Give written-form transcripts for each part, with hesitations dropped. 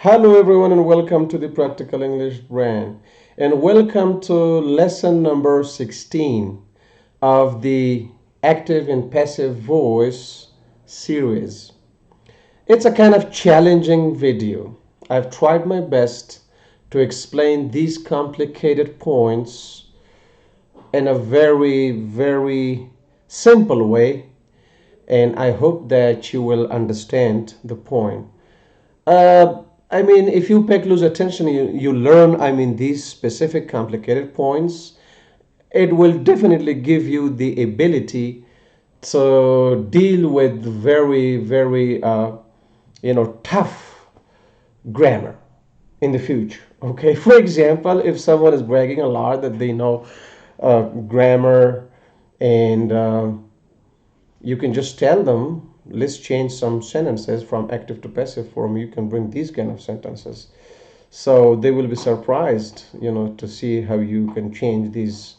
Hello, everyone, and welcome to the Practical English brand. And welcome to lesson number 16 of the Active and Passive Voice series. It's a kind of challenging video. I've tried my best to explain these complicated points in a very simple way, and I hope that you will understand the point. If you pay close attention, you learn, these specific complicated points. It will definitely give you the ability to deal with very tough grammar in the future. Okay, for example, if someone is bragging a lot that they know grammar and you can just tell them, let's change some sentences from active to passive form. You can bring these kind of sentences, so they will be surprised, to see how you can change these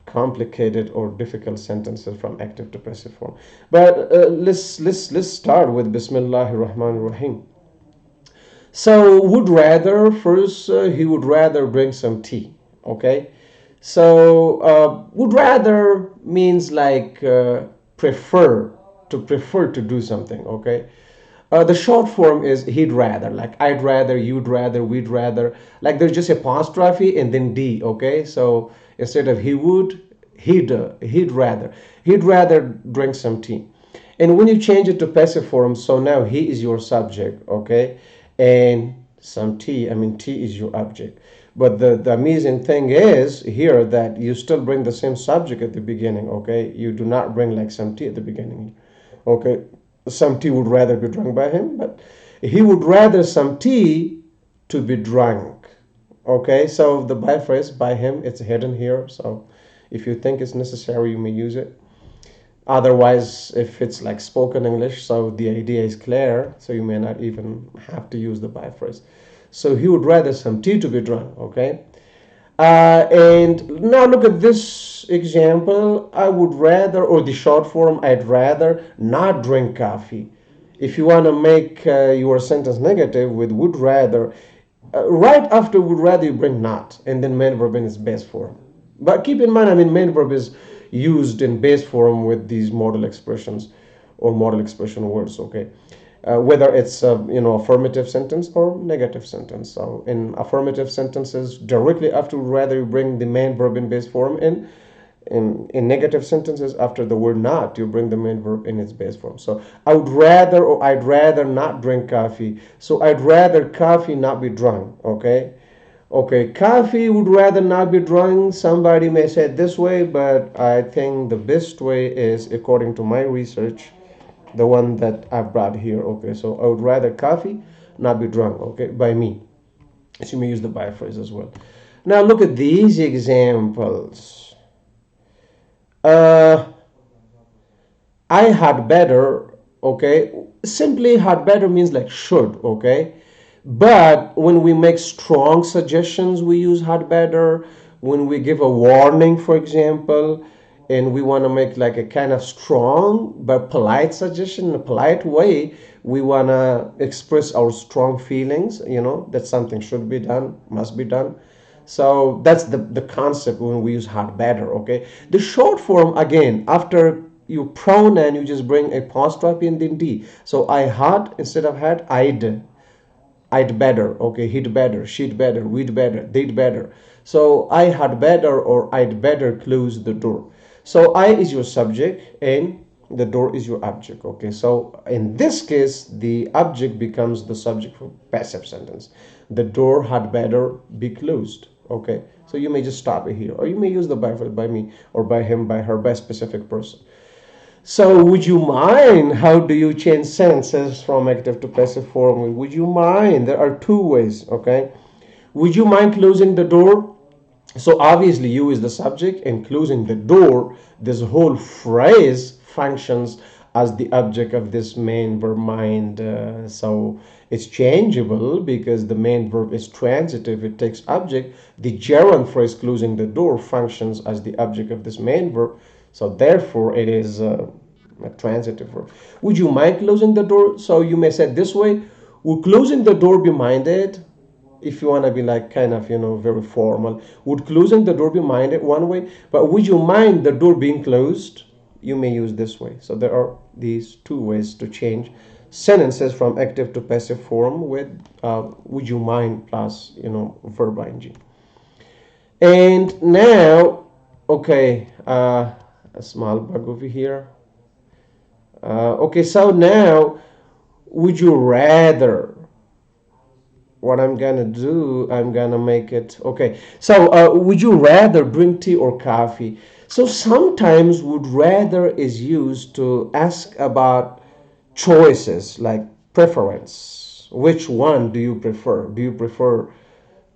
complicated or difficult sentences from active to passive form. But let's start with Bismillahir Rahmanir Rahim. So would rather first, he would rather bring some tea. Okay, so would rather means like prefer to do something. Okay, the short form is he'd rather, like I'd rather, you'd rather, we'd rather. Like there's just apostrophe and then D. Okay, so instead of he would, he'd rather drink some tea. And when you change it to passive form, so now he is your subject, okay, and some tea. Tea is your object. But the amazing thing is here that you still bring the same subject at the beginning, okay. You do not bring like some tea at the beginning, okay. Some tea would rather be drunk by him, but he would rather some tea to be drunk. Okay, so the by phrase by him, it's hidden here. So if you think it's necessary, you may use it. Otherwise, if it's like spoken English, so the idea is clear, so you may not even have to use the by phrase. So he would rather some tea to be drunk. Okay. And now look at this example. I would rather, or the short form, I'd rather not drink coffee. If you want to make your sentence negative with would rather, right after would rather you bring not, and then main verb in its base form. But keep in mind, main verb is used in base form with these modal expressions or modal expression words. Okay, whether it's affirmative sentence or negative sentence. So in affirmative sentences, directly after rather you bring the main verb in base form. In negative sentences, after the word not, you bring the main verb in its base form. So I would rather, or I'd rather not drink coffee. So I'd rather coffee not be drunk. Okay. Okay, coffee would rather not be drunk. Somebody may say it this way, but I think the best way is, according to my research, the one that I've brought here. Okay, so I would rather coffee not be drunk, okay, by me. So you may use the by phrase as well. Now look at these examples. I had better, okay. Simply had better means like should, okay. But when we make strong suggestions, we use had better. When we give a warning, for example, and we want to make like a kind of strong but polite suggestion in a polite way, we want to express our strong feelings, that something should be done, must be done. So that's the concept when we use had better. Okay, the short form, again, after you pronoun, you just bring apostrophe and then D. So I had instead of had, I'd better, okay, he'd better, she'd better, we'd better, they'd better. So I had better, or I'd better close the door. So I is your subject and the door is your object. Okay, so in this case, the object becomes the subject for passive sentence. The door had better be closed. Okay, so you may just stop it here, or you may use the by me, or by him, by her, by specific person. So would you mind? How do you change sentences from active to passive form? Would you mind? There are two ways, okay? Would you mind closing the door? So obviously you is the subject, and closing the door, this whole phrase functions as the object of this main verb mind. So it's changeable because the main verb is transitive, it takes object. The gerund phrase closing the door functions as the object of this main verb. So therefore it is a transitive verb. Would you mind closing the door? So you may say it this way: Would closing the door be minded? If you want to be like kind of, very formal, would closing the door be minded one way, but would you mind the door being closed? You may use this way. So there are these two ways to change sentences from active to passive form with would you mind plus, verb ing. And now, okay, a small bug over here. Okay, so now, would you rather? What I'm gonna do, I'm gonna make it okay. So, would you rather drink tea or coffee? So sometimes would rather is used to ask about choices like preference. Which one do you prefer? Do you prefer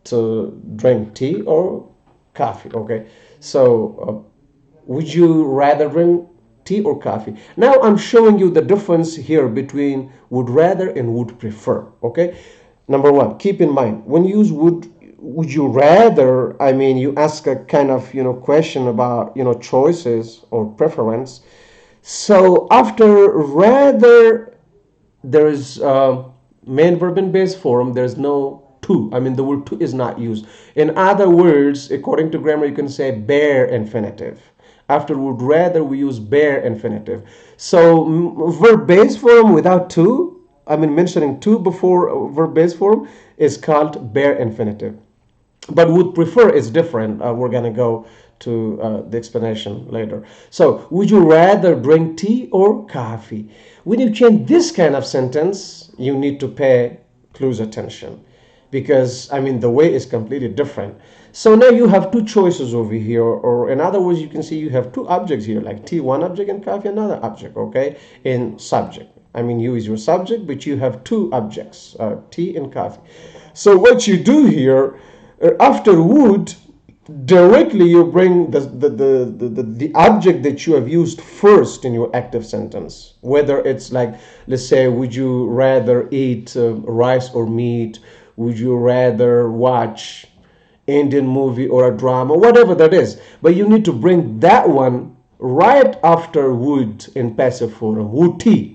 to drink tea or coffee? Okay, so would you rather drink tea or coffee? Now I'm showing you the difference here between would rather and would prefer. Okay, number one, keep in mind when you use would you rather, I mean, you ask a kind of question about choices or preference. So after rather, there is main verb in base form. There's no to. I mean, the word to is not used. In other words, according to grammar, you can say bare infinitive. After would rather, we use bare infinitive. So verb base form without to, I mean, mentioning to before verb base form is called bare infinitive. But would prefer is different. We're gonna go to the explanation later. So, would you rather drink tea or coffee? When you change this kind of sentence, you need to pay close attention because I mean the way is completely different. So now you have two choices over here, or in other words, you can see you have two objects here, like tea one object and coffee another object. Okay, in subject. I mean, you is your subject, but you have two objects, tea and coffee. So what you do here, after would, directly you bring the object that you have used first in your active sentence, whether it's like, let's say, would you rather eat rice or meat, would you rather watch Indian movie or a drama, whatever that is, but you need to bring that one right after would in passive form, would tea.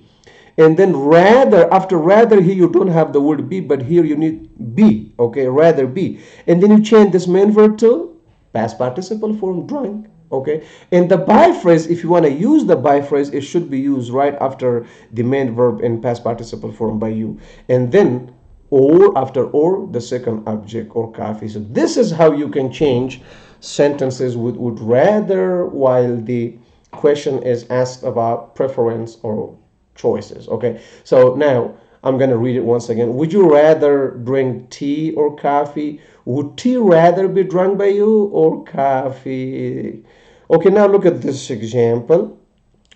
And then rather, after rather, here you don't have the word be, but here you need be. Okay, rather be. And then you change this main verb to past participle form, drunk. Okay, and the by phrase, if you want to use the by phrase, it should be used right after the main verb in past participle form by you, and then or after or the second object or coffee. So this is how you can change sentences with would rather while the question is asked about preference or choices. Okay, so now I'm going to read it once again. Would you rather drink tea or coffee? Would tea rather be drunk by you or coffee? Okay, now look at this example.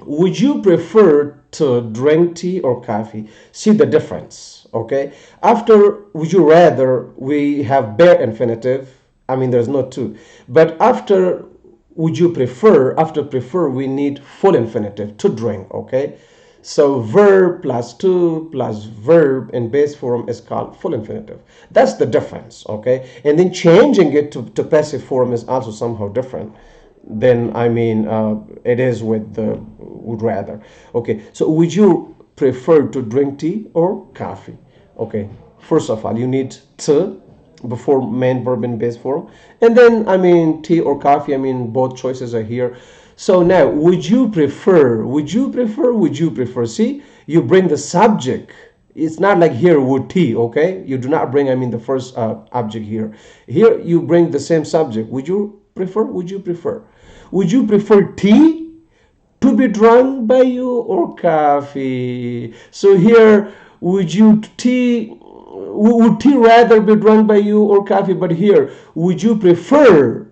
Would you prefer to drink tea or coffee? See the difference. Okay, after would you rather, we have bare infinitive. I mean, there's no to. But after would you prefer, after prefer, we need full infinitive, to drink. Okay, so verb plus to plus verb in base form is called full infinitive. That's the difference. Okay, and then changing it to passive form is also somehow different than, I mean, it is with the would rather. Okay, so would you prefer to drink tea or coffee? Okay, first of all, you need to before main verb in base form, and then, I mean, tea or coffee, I mean, both choices are here. So now, would you prefer, would you prefer, would you prefer? See, you bring the subject. It's not like here would tea. Okay, you do not bring, I mean, the first object here. Here you bring the same subject. Would you prefer, would you prefer? Would you prefer tea to be drunk by you or coffee? So here, would you tea, would tea rather be drunk by you or coffee? But here, would you prefer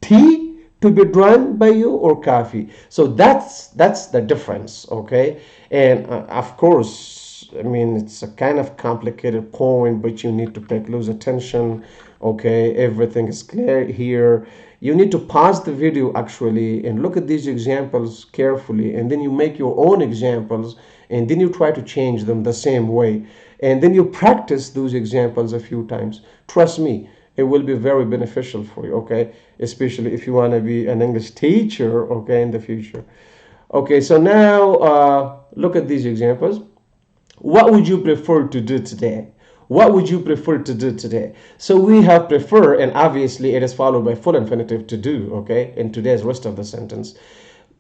tea to be drunk by you or coffee? So that's the difference. Okay, and of course, I mean, it's a kind of complicated point, but you need to pay close attention. Okay, everything is clear here. You need to pause the video actually and look at these examples carefully, and then you make your own examples, and then you try to change them the same way, and then you practice those examples a few times. Trust me, it will be very beneficial for you. Okay, especially if you want to be an English teacher, okay, in the future. Okay, so now look at these examples. What would you prefer to do today? What would you prefer to do today? So we have prefer, and obviously it is followed by full infinitive to do, okay, in today's rest of the sentence.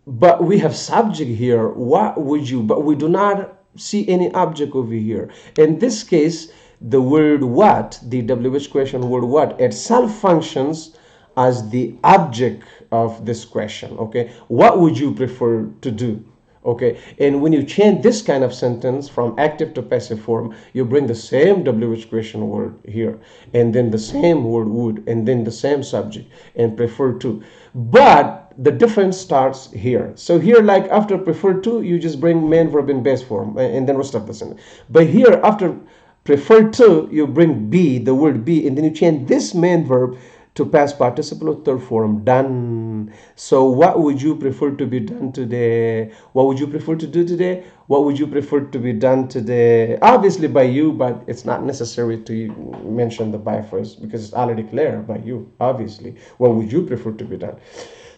But we have subject here. What would you? But we do not see any object over here. In this case, the word what, the WH question word what, itself functions as the object of this question. Okay, what would you prefer to do? Okay, and when you change this kind of sentence from active to passive form, you bring the same WH question word here, and then the same word would, and then the same subject, and prefer to. But the difference starts here. So here, like after prefer to, you just bring main verb in base form, and then rest of the sentence. But here, after prefer to, you bring be, the word be, and then you change this main verb to past participle or third form, done. So what would you prefer to be done today? What would you prefer to do today? What would you prefer to be done today? Obviously by you, but it's not necessary to mention the by first because it's already clear by you, obviously. What would you prefer to be done?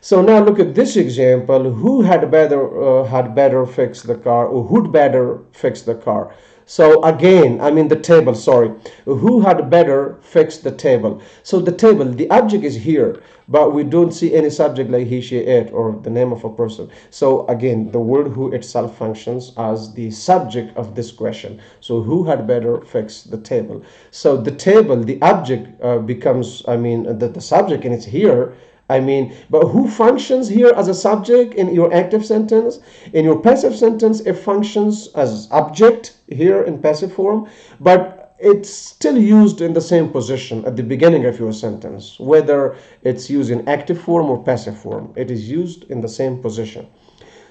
So now look at this example. Who had better fix the car, or who'd better fix the car? So again, I mean the table, sorry. Who had better fix the table? So the table, the object is here, but we don't see any subject like he, she, it, or the name of a person. So again, the word who itself functions as the subject of this question. So who had better fix the table? So the table, the object becomes, I mean, the subject, and it's here. I mean, but who functions here as a subject in your active sentence? In your passive sentence, it functions as object here in passive form, but it's still used in the same position at the beginning of your sentence, whether it's used in active form or passive form. It is used in the same position.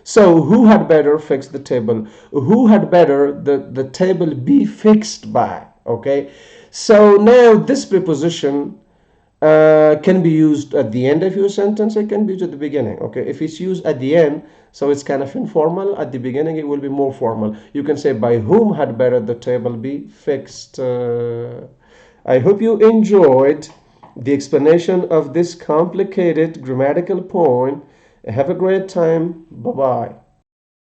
So who had better fix the table? Who had better the table be fixed by? Okay. So now this preposition can be used at the end of your sentence. It can be used at the beginning. Okay, if it's used at the end, so it's kind of informal. At the beginning, it will be more formal. You can say, by whom had better the table be fixed? I hope you enjoyed the explanation of this complicated grammatical point. Have a great time. Bye bye.